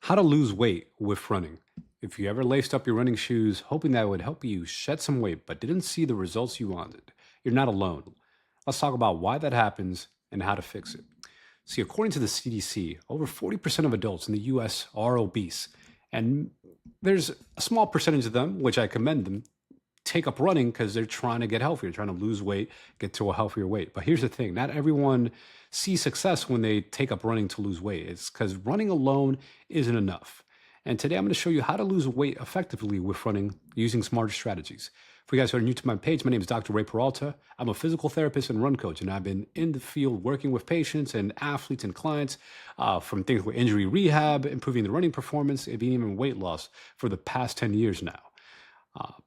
How to lose weight with running. If you ever laced up your running shoes hoping that would help you shed some weight but didn't see the results you wanted, you're not alone. Let's talk about why that happens and how to fix it. See, according to the CDC, over 40% of adults in the US are obese. And there's a small percentage of them, which I commend them, take up running because they're trying to get healthier, trying to lose weight, get to a healthier weight. But here's the thing, not everyone sees success when they take up running to lose weight. It's because running alone isn't enough. And today I'm going to show you how to lose weight effectively with running using smarter strategies. For you guys who are new to my page, my name is Dr. Ray Peralta. I'm a physical therapist and run coach, and I've been in the field working with patients and athletes and clients from things with injury rehab, improving the running performance, and even weight loss for the past 10 years now.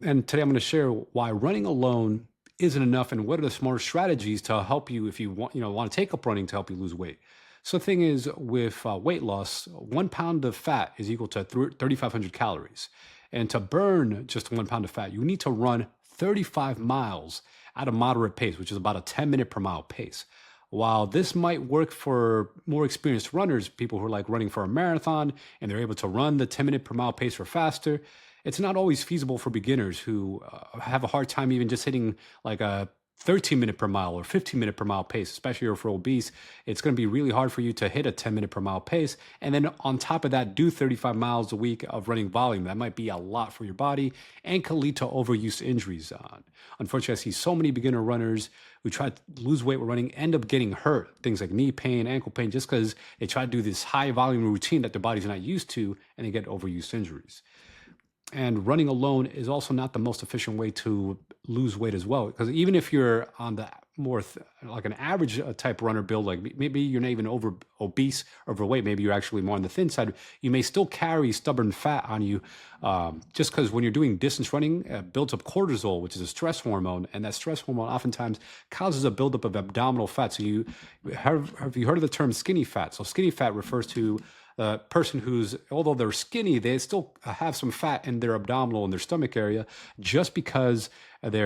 And today I'm going to share why running alone isn't enough and what are the smarter strategies to help you if you want to take up running to help you lose weight. So the thing is with weight loss, 1 pound of fat is equal to 3,500 calories. And to burn just 1 pound of fat, you need to run 35 miles at a moderate pace, which is about a 10-minute per mile pace. While this might work for more experienced runners, people who are like running for a marathon and they're able to run the 10-minute per mile pace or faster, it's not always feasible for beginners who have a hard time even just hitting like a 13-minute per mile or 15-minute per mile pace, especially if you're obese. It's going to be really hard for you to hit a 10-minute per mile pace. And then on top of that, do 35 miles a week of running volume. That might be a lot for your body and can lead to overuse injuries. Unfortunately, I see so many beginner runners who try to lose weight with running end up getting hurt. Things like knee pain, ankle pain, just because they try to do this high volume routine that their body's not used to and they get overuse injuries. And running alone is also not the most efficient way to lose weight as well. Because even if you're on the more like an average type runner build, like maybe you're not even obese or overweight, maybe you're actually more on the thin side, you may still carry stubborn fat on you just because when you're doing distance running, it builds up cortisol, which is a stress hormone. And that stress hormone oftentimes causes a buildup of abdominal fat. So have you heard of the term skinny fat? So skinny fat refers to a person who's, although they're skinny, they still have some fat in their abdominal and their stomach area just because they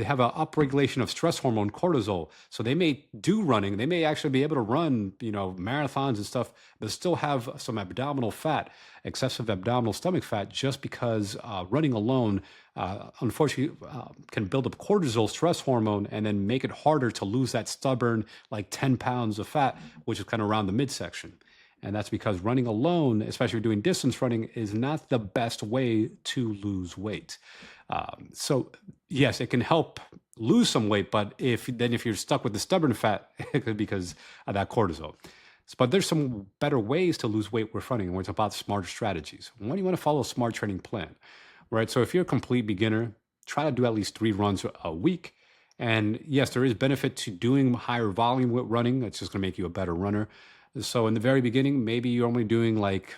have an upregulation of stress hormone cortisol. So they may do running, they may actually be able to run, marathons and stuff, but still have some abdominal fat, excessive abdominal stomach fat, just because running alone, unfortunately, can build up cortisol, stress hormone, and then make it harder to lose that stubborn, like 10 pounds of fat, which is kind of around the midsection. And that's because running alone, especially doing distance running, is not the best way to lose weight. So yes, it can help lose some weight, but if you're stuck with the stubborn fat, it could be because of that cortisol. But there's some better ways to lose weight with running, and it's about smarter strategies. One, you want to follow a smart training plan, right? So if you're a complete beginner, try to do at least 3 runs a week. And yes, there is benefit to doing higher volume with running. It's just going to make you a better runner. So in the very beginning, maybe you're only doing like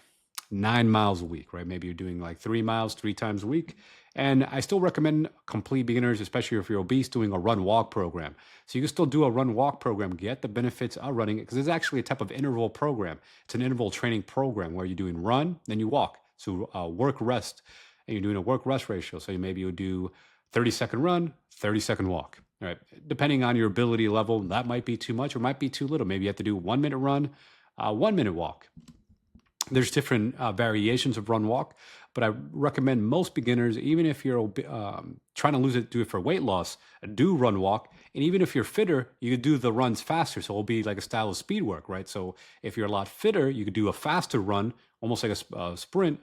9 miles a week, right? Maybe you're doing like 3 miles 3 times a week. And I still recommend complete beginners, especially if you're obese, doing a run walk program. So you can still do a run walk program, get the benefits of running because it's actually a type of interval program. It's an interval training program where you're doing run, then you walk. So work rest, and you're doing a work rest ratio. So maybe you'll do 30-second run, 30-second walk. All right. Depending on your ability level, that might be too much or might be too little. Maybe you have to do 1 minute run, 1 minute walk. There's different variations of run walk, but I recommend most beginners, even if you're trying to do it for weight loss, do run walk. And even if you're fitter, you could do the runs faster. So it'll be like a style of speed work, right? So if you're a lot fitter, you could do a faster run, almost like a sprint.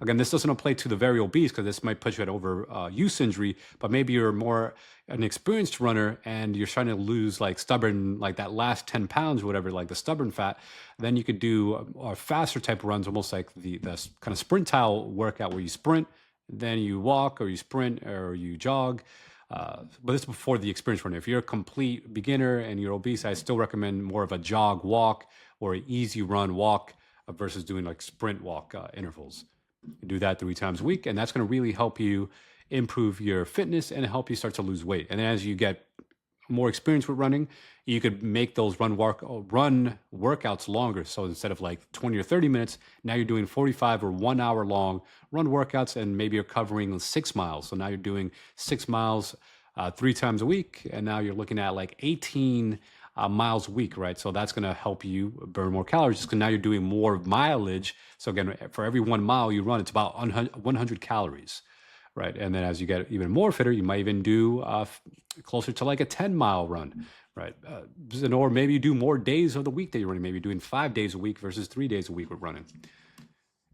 Again, this doesn't apply to the very obese because this might put you at overuse injury, but maybe you're more an experienced runner and you're trying to lose like stubborn, like that last 10 pounds or whatever, like the stubborn fat, then you could do a faster type of runs, almost like the kind of sprint style workout where you sprint, then you walk or you sprint or you jog. But this is before the experienced runner. If you're a complete beginner and you're obese, I still recommend more of a jog walk or an easy run walk versus doing like sprint walk intervals. You do that 3 times a week, and that's going to really help you improve your fitness and help you start to lose weight. And then as you get more experience with running, you could make those run workouts longer. So instead of like 20 or 30 minutes, now you're doing 45 or 1 hour long run workouts, and maybe you're covering 6 miles. So now you're doing 6 miles 3 times a week, and now you're looking at like 18 miles a week, right? So that's going to help you burn more calories just because now you're doing more mileage. So again, for every 1 mile you run, it's about 100 calories, right? And then as you get even more fitter, you might even do closer to like a 10-mile run, right? Or maybe you do more days of the week that you're running. Maybe you're doing 5 days a week versus 3 days a week with running.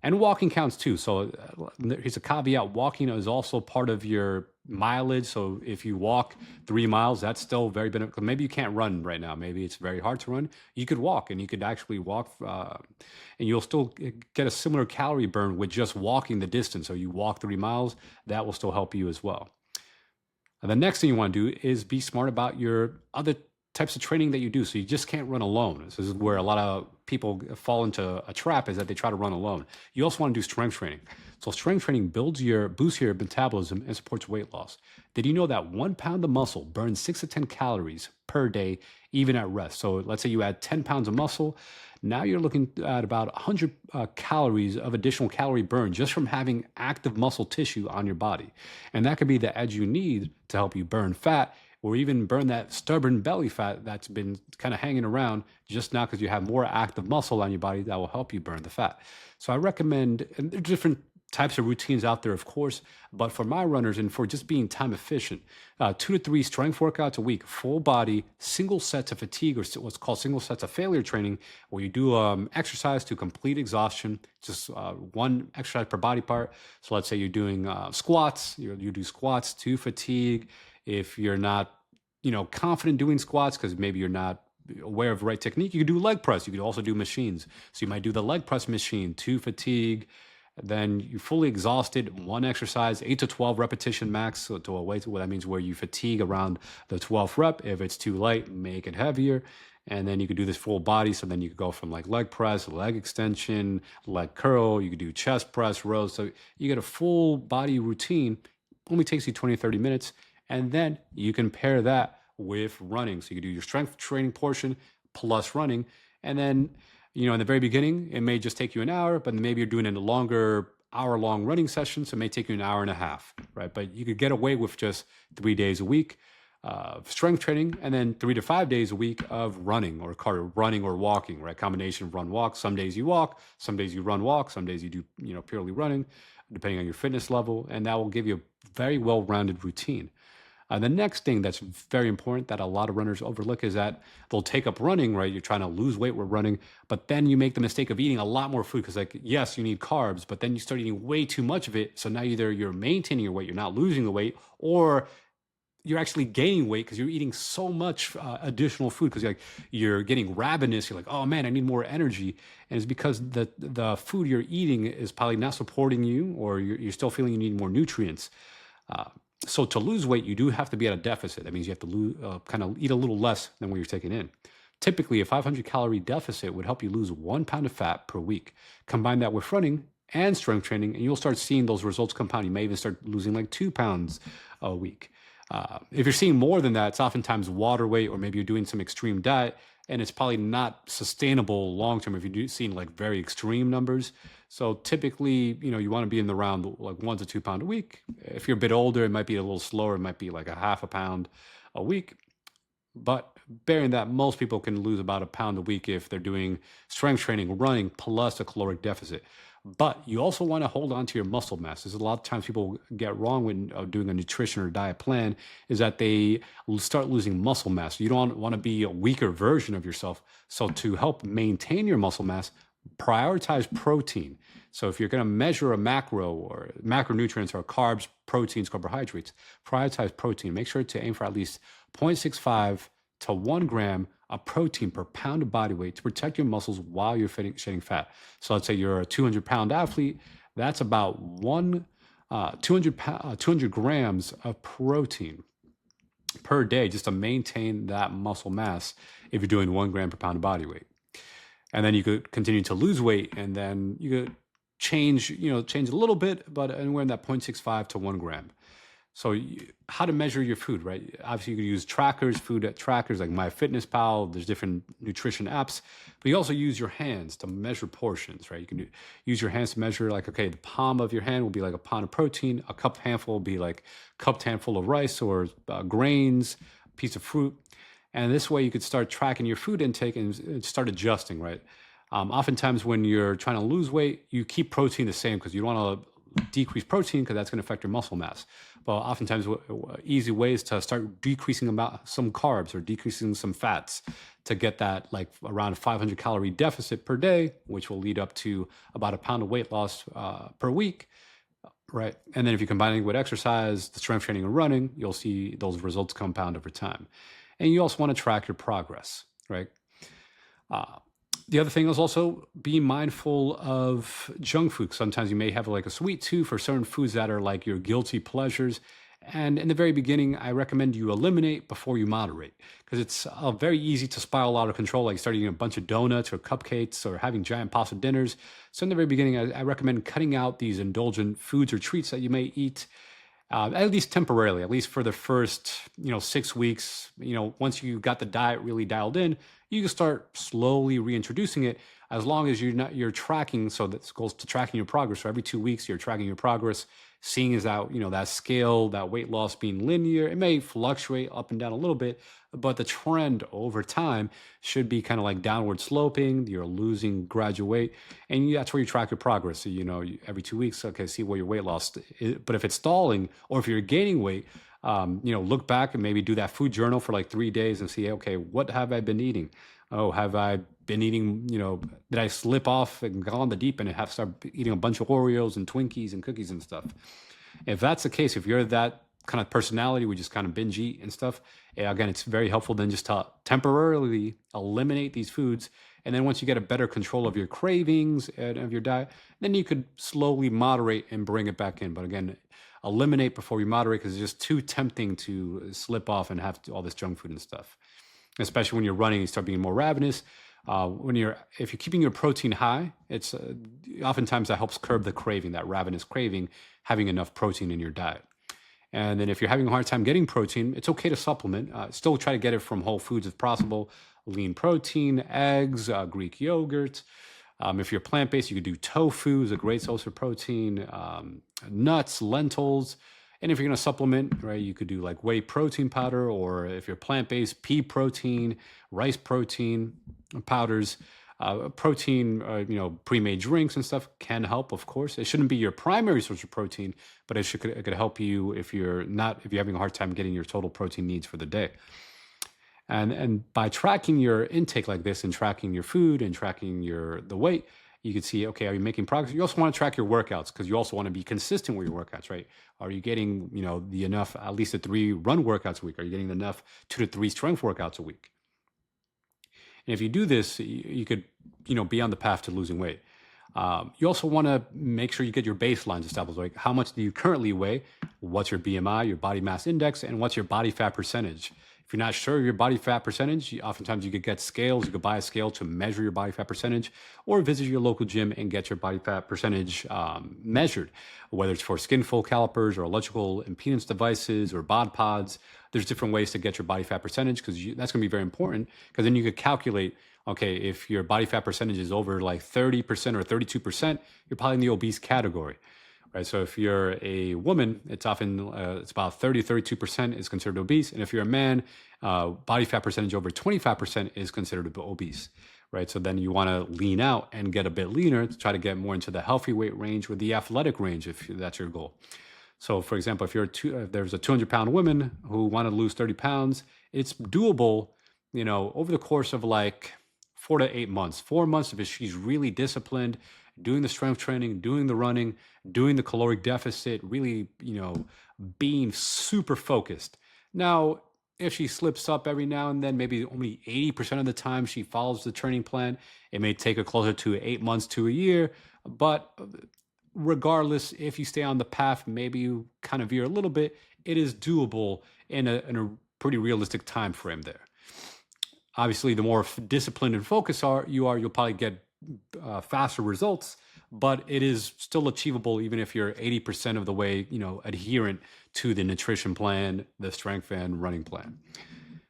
And walking counts too. So here's a caveat: walking is also part of your mileage. So if you walk 3 miles, that's still very beneficial. Maybe you can't run right now. Maybe it's very hard to run. You could walk, and you could actually walk, and you'll still get a similar calorie burn with just walking the distance. So you walk 3 miles, that will still help you as well. And the next thing you want to do is be smart about your other types of training that you do. So you just can't run alone. This is where a lot of people fall into a trap, is that they try to run alone. You also want to do strength training. So strength training boosts your metabolism and supports weight loss. Did you know that 1 pound of muscle burns 6 to 10 calories per day, even at rest? So let's say you add 10 pounds of muscle. Now you're looking at about 100 calories of additional calorie burn just from having active muscle tissue on your body. And that could be the edge you need to help you burn fat, or even burn that stubborn belly fat that's been kind of hanging around just now because you have more active muscle on your body that will help you burn the fat. So I recommend, and there are different types of routines out there, of course, but for my runners and for just being time efficient, 2 to 3 strength workouts a week, full body, single sets of fatigue, or what's called single sets of failure training, where you do exercise to complete exhaustion, just one exercise per body part. So let's say you're doing squats, you do squats to fatigue. If you're not, confident doing squats because maybe you're not aware of the right technique, you could do leg press. You could also do machines. So you might do the leg press machine to fatigue. Then you fully exhausted, one exercise, 8 to 12 repetition max. So to a weight, what that means, where you fatigue around the 12th rep. If it's too light, make it heavier. And then you could do this full body. So then you could go from like leg press, leg extension, leg curl. You could do chest press, rows. So you get a full body routine. Only takes you 20, 30 minutes. And then you can pair that with running. So you can do your strength training portion plus running. And then, in the very beginning, it may just take you an hour, but maybe you're doing a longer hour-long running session, so it may take you an hour and a half, right? But you could get away with just 3 days a week of strength training, and then 3 to 5 days a week of running or running or walking, right? Combination of run walk. Some days you walk, some days you run walk, some days you do purely running, depending on your fitness level, and that will give you a very well-rounded routine. The next thing that's very important that a lot of runners overlook is that they'll take up running, right? You're trying to lose weight with running, but then you make the mistake of eating a lot more food because, like, yes, you need carbs, but then you start eating way too much of it. So now either you're maintaining your weight, you're not losing the weight, or you're actually gaining weight because you're eating so much additional food because you're getting ravenous. You're like, oh man, I need more energy. And it's because the food you're eating is probably not supporting you, or you're still feeling you need more nutrients. So to lose weight, you do have to be at a deficit. That means you have to kind of eat a little less than what you're taking in. Typically, a 500-calorie deficit would help you lose 1 pound of fat per week. Combine that with running and strength training, and you'll start seeing those results compound. You may even start losing like 2 pounds a week. If you're seeing more than that, it's oftentimes water weight, or maybe you're doing some extreme diet, and it's probably not sustainable long term if you're seeing like very extreme numbers. So typically, you want to be in the round like 1 to 2 pound a week. If you're a bit older, it might be a little slower. It might be like a half a pound a week. But bearing that, most people can lose about a pound a week if they're doing strength training, running, plus a caloric deficit. But you also want to hold on to your muscle mass. There's a lot of times people get wrong when doing a nutrition or diet plan, is that they start losing muscle mass. You don't want to be a weaker version of yourself. So to help maintain your muscle mass, prioritize protein. So if you're going to measure a macro or macronutrients or carbs, proteins, carbohydrates, prioritize protein. Make sure to aim for at least 0.65 to 1 gram of protein per pound of body weight to protect your muscles while you're shedding fat. So let's say you're a 200-pound athlete. That's about 200 grams of protein per day just to maintain that muscle mass if you're doing 1 gram per pound of body weight. And then you could continue to lose weight, and then you could change a little bit, but anywhere in that 0.65 to 1 gram. So how to measure your food, right? Obviously, you could use trackers, food trackers like MyFitnessPal. There's different nutrition apps, but you also use your hands to measure portions, right? You can use your hands to measure, like, okay, the palm of your hand will be like a pound of protein. A cup handful will be like a cupped handful of rice or grains, a piece of fruit. And this way you could start tracking your food intake and start adjusting, right? Oftentimes when you're trying to lose weight, you keep protein the same because you don't want to decrease protein because that's going to affect your muscle mass. But oftentimes, easy ways to start decreasing about some carbs or decreasing some fats to get that like around 500 calorie deficit per day, which will lead up to about a pound of weight loss per week, right? And then if you combine it with exercise, the strength training and running, you'll see those results compound over time. And you also want to track your progress, right? Uh, the other thing is also be mindful of junk food. Sometimes you may have like a sweet tooth for certain foods that are like your guilty pleasures. And in the very beginning, I recommend you eliminate before you moderate because it's very easy to spiral out of control, like starting eating a bunch of donuts or cupcakes or having giant pasta dinners. So in the very beginning, I recommend cutting out these indulgent foods or treats that you may eat at least temporarily, at least for the first, 6 weeks. Once you got the diet really dialed in, you can start slowly reintroducing it as long as you're tracking. So this goes to tracking your progress. So every 2 weeks, you're tracking your progress, seeing is that, that scale, that weight loss being linear. It may fluctuate up and down a little bit, but the trend over time should be kind of like downward sloping. You're losing gradual weight, and that's where you track your progress. So, every 2 weeks, okay, see where your weight loss is. But if it's stalling or if you're gaining weight, look back and maybe do that food journal for like 3 days and see, okay, what have I been eating? Oh, have I been eating, did I slip off and go on the deep end and have to start eating a bunch of Oreos and Twinkies and cookies and stuff? If that's the case, if you're that kind of personality, we just kind of binge eat and stuff, again, it's very helpful then just to temporarily eliminate these foods. And then once you get a better control of your cravings and of your diet, then you could slowly moderate and bring it back in. But again, eliminate before you moderate because it's just too tempting to slip off and have all this junk food and stuff. Especially when you're running, you start being more ravenous. If you're keeping your protein high, it's oftentimes that helps curb the craving, that ravenous craving, having enough protein in your diet. And then if you're having a hard time getting protein, it's okay to supplement. Still try to get it from whole foods if possible. Lean protein, eggs, Greek yogurt. If you're plant-based, you could do tofu is a great source of protein, nuts, lentils. And if you're going to supplement, right, you could do like whey protein powder, or if you're plant-based, pea protein, rice protein powders, protein, pre-made drinks and stuff can help, of course. It shouldn't be your primary source of protein, but it could help you if you're having a hard time getting your total protein needs for the day. And by tracking your intake like this and tracking your food and tracking the weight, you can see, okay, are you making progress? You also want to track your workouts because you also want to be consistent with your workouts, right? Are you getting, the enough, at least the 3 run workouts a week? Are you getting enough 2 to 3 strength workouts a week? And if you do this, you could, be on the path to losing weight. You also want to make sure you get your baselines established. Like how much do you currently weigh? What's your BMI, your body mass index, and what's your body fat percentage? If you're not sure of your body fat percentage, oftentimes you could get scales. You could buy a scale to measure your body fat percentage, or visit your local gym and get your body fat percentage measured, whether it's for skin fold calipers or electrical impedance devices or bod pods. There's different ways to get your body fat percentage because that's going to be very important because then you could calculate, okay, if your body fat percentage is over like 30% or 32%, you're probably in the obese category. Right, so if you're a woman, it's often it's about 32% is considered obese, and if you're a man, body fat percentage over 25% is considered obese. Right, so then you want to lean out and get a bit leaner to try to get more into the healthy weight range or the athletic range if that's your goal. So, for example, if there's a 200-pound woman who want to lose 30 pounds, it's doable, over the course of like 4 to 8 months. 4 months if she's really disciplined, doing the strength training, doing the running, doing the caloric deficit, really, being super focused. Now, if she slips up every now and then, maybe only 80% of the time she follows the training plan, it may take her closer to 8 months to a year. But regardless, if you stay on the path, maybe you kind of veer a little bit, it is doable in a pretty realistic time frame there. Obviously, the more disciplined and focused you'll probably get faster results, but it is still achievable even if you're 80% of the way, adherent to the nutrition plan, the strength and running plan,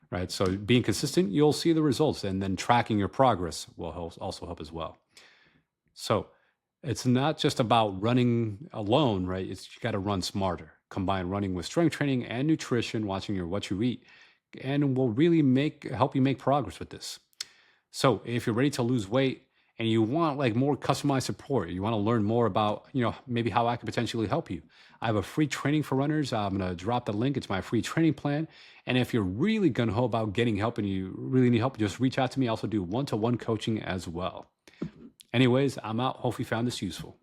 right? So being consistent, you'll see the results, and then tracking your progress will also help as well. So it's not just about running alone, right? You got to run smarter. Combine running with strength training and nutrition, watching what you eat. and will really make help you make progress with this. So if you're ready to lose weight and you want like more customized support, you want to learn more about, maybe how I could potentially help you. I have a free training for runners. I'm going to drop the link. It's my free training plan. And if you're really gung ho about getting help and you really need help, just reach out to me. I also do one-to-one coaching as well. Anyways, I'm out. Hope you found this useful.